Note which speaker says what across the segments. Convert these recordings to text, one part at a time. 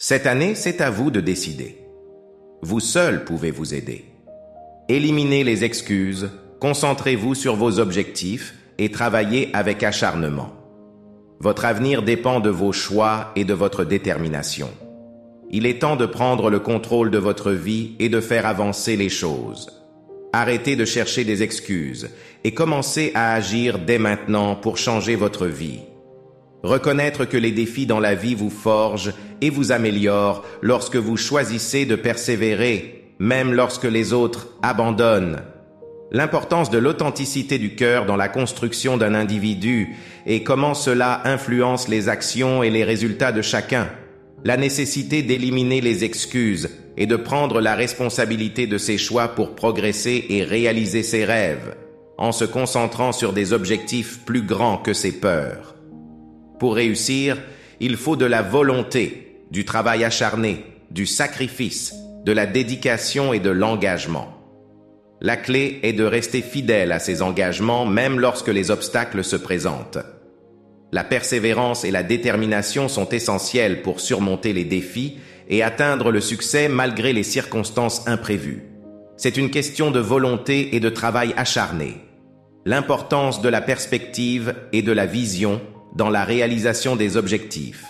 Speaker 1: Cette année, c'est à vous de décider. Vous seul pouvez vous aider. Éliminez les excuses, concentrez-vous sur vos objectifs et travaillez avec acharnement. Votre avenir dépend de vos choix et de votre détermination. Il est temps de prendre le contrôle de votre vie et de faire avancer les choses. Arrêtez de chercher des excuses et commencez à agir dès maintenant pour changer votre vie. Reconnaître que les défis dans la vie vous forgent et vous améliorent lorsque vous choisissez de persévérer, même lorsque les autres abandonnent. L'importance de l'authenticité du cœur dans la construction d'un individu et comment cela influence les actions et les résultats de chacun. La nécessité d'éliminer les excuses et de prendre la responsabilité de ses choix pour progresser et réaliser ses rêves, en se concentrant sur des objectifs plus grands que ses peurs. Pour réussir, il faut de la volonté, du travail acharné, du sacrifice, de la dédication et de l'engagement. La clé est de rester fidèle à ses engagements même lorsque les obstacles se présentent. La persévérance et la détermination sont essentielles pour surmonter les défis et atteindre le succès malgré les circonstances imprévues. C'est une question de volonté et de travail acharné. L'importance de la perspective et de la vision dans la réalisation des objectifs.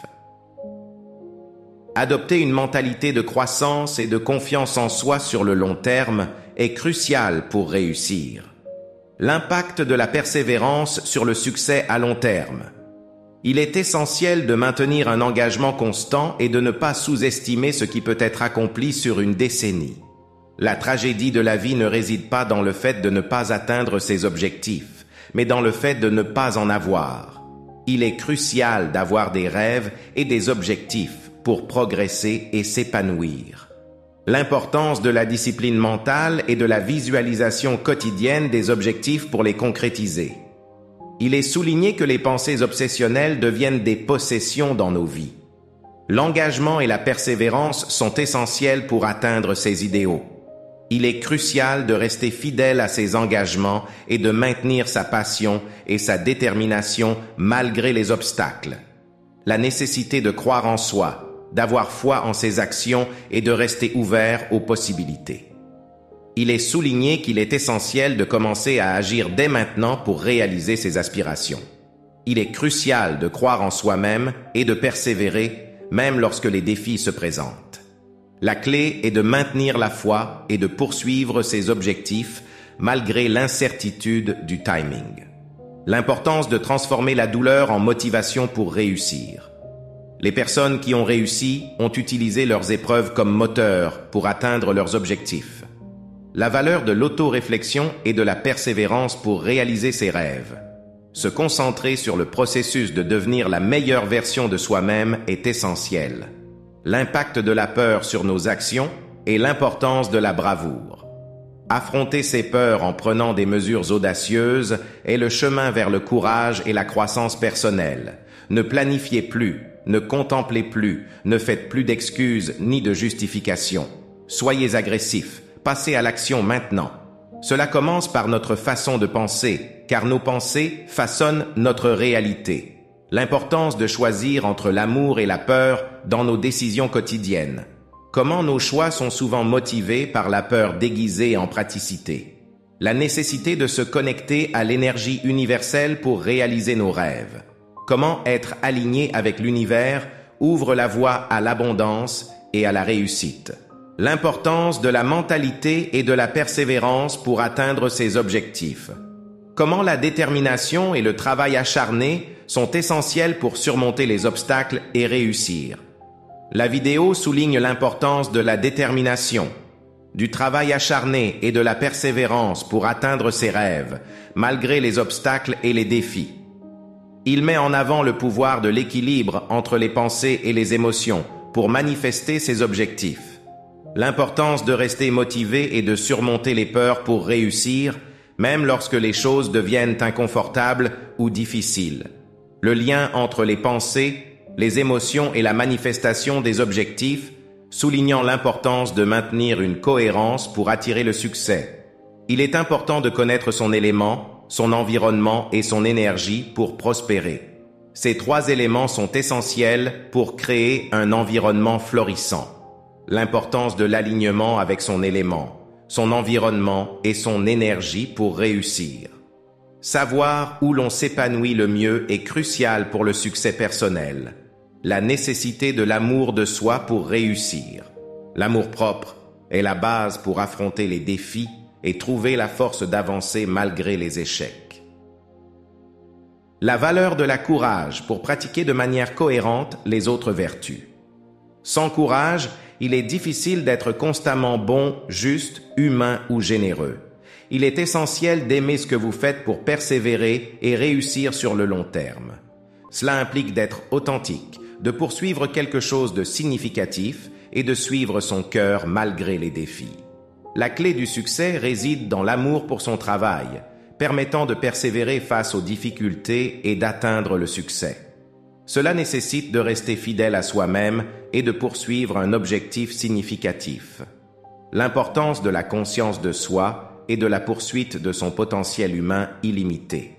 Speaker 1: Adopter une mentalité de croissance et de confiance en soi sur le long terme est crucial pour réussir. L'impact de la persévérance sur le succès à long terme. Il est essentiel de maintenir un engagement constant et de ne pas sous-estimer ce qui peut être accompli sur une décennie. La tragédie de la vie ne réside pas dans le fait de ne pas atteindre ses objectifs, mais dans le fait de ne pas en avoir. Il est crucial d'avoir des rêves et des objectifs pour progresser et s'épanouir. L'importance de la discipline mentale et de la visualisation quotidienne des objectifs pour les concrétiser. Il est souligné que les pensées obsessionnelles deviennent des possessions dans nos vies. L'engagement et la persévérance sont essentiels pour atteindre ces idéaux. Il est crucial de rester fidèle à ses engagements et de maintenir sa passion et sa détermination malgré les obstacles. La nécessité de croire en soi, d'avoir foi en ses actions et de rester ouvert aux possibilités. Il est souligné qu'il est essentiel de commencer à agir dès maintenant pour réaliser ses aspirations. Il est crucial de croire en soi-même et de persévérer, même lorsque les défis se présentent. La clé est de maintenir la foi et de poursuivre ses objectifs malgré l'incertitude du timing. L'importance de transformer la douleur en motivation pour réussir. Les personnes qui ont réussi ont utilisé leurs épreuves comme moteur pour atteindre leurs objectifs. La valeur de l'auto-réflexion et de la persévérance pour réaliser ses rêves. Se concentrer sur le processus de devenir la meilleure version de soi-même est essentiel. L'impact de la peur sur nos actions et l'importance de la bravoure. Affronter ses peurs en prenant des mesures audacieuses est le chemin vers le courage et la croissance personnelle. Ne planifiez plus, ne contemplez plus, ne faites plus d'excuses ni de justifications. Soyez agressifs, passez à l'action maintenant. Cela commence par notre façon de penser, car nos pensées façonnent notre réalité. L'importance de choisir entre l'amour et la peur dans nos décisions quotidiennes. Comment nos choix sont souvent motivés par la peur déguisée en praticité. La nécessité de se connecter à l'énergie universelle pour réaliser nos rêves. Comment être aligné avec l'univers ouvre la voie à l'abondance et à la réussite. L'importance de la mentalité et de la persévérance pour atteindre ses objectifs. Comment la détermination et le travail acharné sont essentiels pour surmonter les obstacles et réussir. La vidéo souligne l'importance de la détermination, du travail acharné et de la persévérance pour atteindre ses rêves, malgré les obstacles et les défis. Il met en avant le pouvoir de l'équilibre entre les pensées et les émotions pour manifester ses objectifs. L'importance de rester motivé et de surmonter les peurs pour réussir, même lorsque les choses deviennent inconfortables ou difficiles. Le lien entre les pensées, les émotions et la manifestation des objectifs, soulignant l'importance de maintenir une cohérence pour attirer le succès. Il est important de connaître son élément, son environnement et son énergie pour prospérer. Ces 3 éléments sont essentiels pour créer un environnement florissant. L'importance de l'alignement avec son élément, son environnement et son énergie pour réussir. Savoir où l'on s'épanouit le mieux est crucial pour le succès personnel. La nécessité de l'amour de soi pour réussir. L'amour-propre est la base pour affronter les défis et trouver la force d'avancer malgré les échecs. La valeur de la courage pour pratiquer de manière cohérente les autres vertus. Sans courage, il est difficile d'être constamment bon, juste, humain ou généreux. Il est essentiel d'aimer ce que vous faites pour persévérer et réussir sur le long terme. Cela implique d'être authentique, de poursuivre quelque chose de significatif et de suivre son cœur malgré les défis. La clé du succès réside dans l'amour pour son travail, permettant de persévérer face aux difficultés et d'atteindre le succès. Cela nécessite de rester fidèle à soi-même et de poursuivre un objectif significatif. L'importance de la conscience de soi et de la poursuite de son potentiel humain illimité.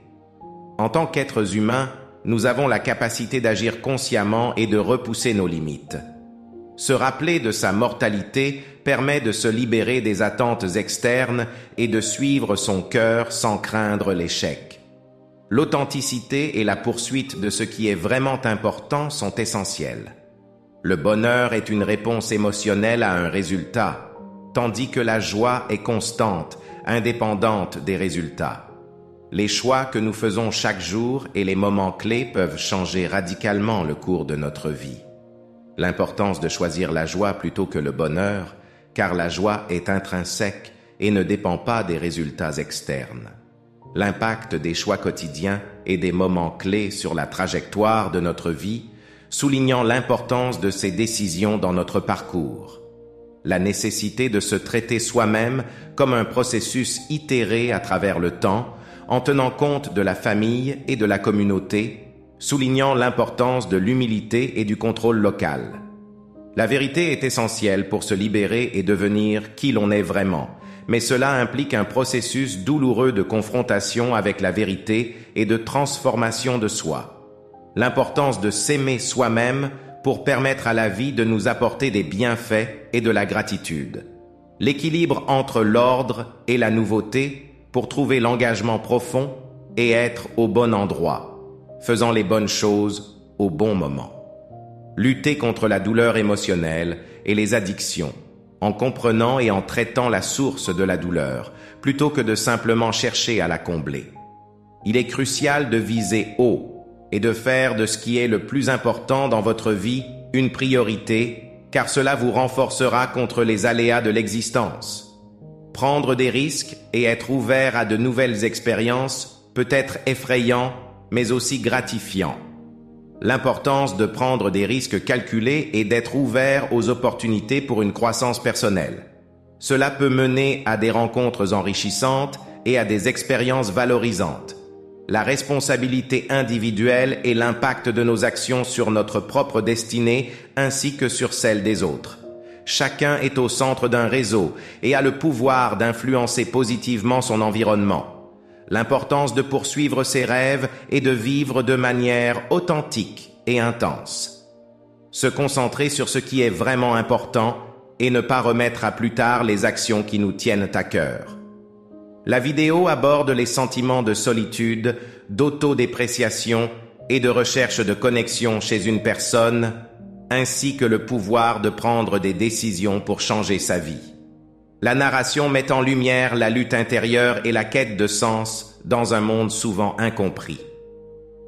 Speaker 1: En tant qu'êtres humains, nous avons la capacité d'agir consciemment et de repousser nos limites. Se rappeler de sa mortalité permet de se libérer des attentes externes et de suivre son cœur sans craindre l'échec. L'authenticité et la poursuite de ce qui est vraiment important sont essentielles. Le bonheur est une réponse émotionnelle à un résultat, tandis que la joie est constante, indépendante des résultats. Les choix que nous faisons chaque jour et les moments clés peuvent changer radicalement le cours de notre vie. L'importance de choisir la joie plutôt que le bonheur, car la joie est intrinsèque et ne dépend pas des résultats externes. L'impact des choix quotidiens et des moments clés sur la trajectoire de notre vie, soulignant l'importance de ces décisions dans notre parcours. La nécessité de se traiter soi-même comme un processus itéré à travers le temps, en tenant compte de la famille et de la communauté, soulignant l'importance de l'humilité et du contrôle local. La vérité est essentielle pour se libérer et devenir qui l'on est vraiment, mais cela implique un processus douloureux de confrontation avec la vérité et de transformation de soi. L'importance de s'aimer soi-même pour permettre à la vie de nous apporter des bienfaits et de la gratitude. L'équilibre entre l'ordre et la nouveauté pour trouver l'engagement profond et être au bon endroit, faisant les bonnes choses au bon moment. Lutter contre la douleur émotionnelle et les addictions, en comprenant et en traitant la source de la douleur, plutôt que de simplement chercher à la combler. Il est crucial de viser haut et de faire de ce qui est le plus important dans votre vie une priorité, car cela vous renforcera contre les aléas de l'existence. Prendre des risques et être ouvert à de nouvelles expériences peut être effrayant, mais aussi gratifiant. L'importance de prendre des risques calculés et d'être ouvert aux opportunités pour une croissance personnelle. Cela peut mener à des rencontres enrichissantes et à des expériences valorisantes. La responsabilité individuelle et l'impact de nos actions sur notre propre destinée ainsi que sur celle des autres. Chacun est au centre d'un réseau et a le pouvoir d'influencer positivement son environnement. L'importance de poursuivre ses rêves et de vivre de manière authentique et intense. Se concentrer sur ce qui est vraiment important et ne pas remettre à plus tard les actions qui nous tiennent à cœur. La vidéo aborde les sentiments de solitude, d'autodépréciation et de recherche de connexion chez une personne, ainsi que le pouvoir de prendre des décisions pour changer sa vie. La narration met en lumière la lutte intérieure et la quête de sens dans un monde souvent incompris.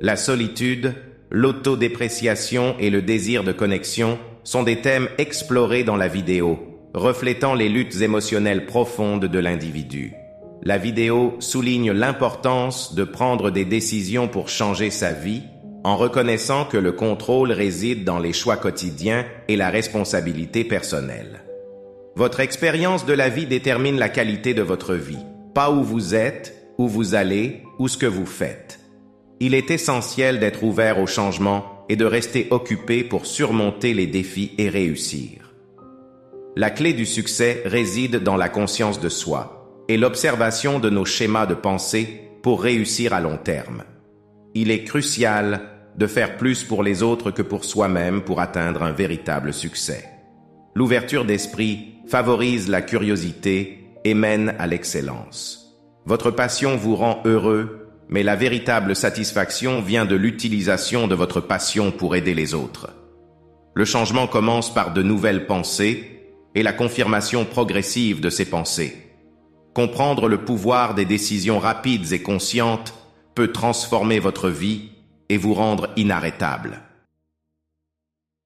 Speaker 1: La solitude, l'autodépréciation et le désir de connexion sont des thèmes explorés dans la vidéo, reflétant les luttes émotionnelles profondes de l'individu. La vidéo souligne l'importance de prendre des décisions pour changer sa vie, en reconnaissant que le contrôle réside dans les choix quotidiens et la responsabilité personnelle. Votre expérience de la vie détermine la qualité de votre vie, pas où vous êtes, où vous allez ou ce que vous faites. Il est essentiel d'être ouvert au changement et de rester occupé pour surmonter les défis et réussir. La clé du succès réside dans la conscience de soi et l'observation de nos schémas de pensée pour réussir à long terme. Il est crucial de faire plus pour les autres que pour soi-même pour atteindre un véritable succès. L'ouverture d'esprit favorise la curiosité et mène à l'excellence. Votre passion vous rend heureux, mais la véritable satisfaction vient de l'utilisation de votre passion pour aider les autres. Le changement commence par de nouvelles pensées et la confirmation progressive de ces pensées. Comprendre le pouvoir des décisions rapides et conscientes peut transformer votre vie et vous rendre inarrêtable.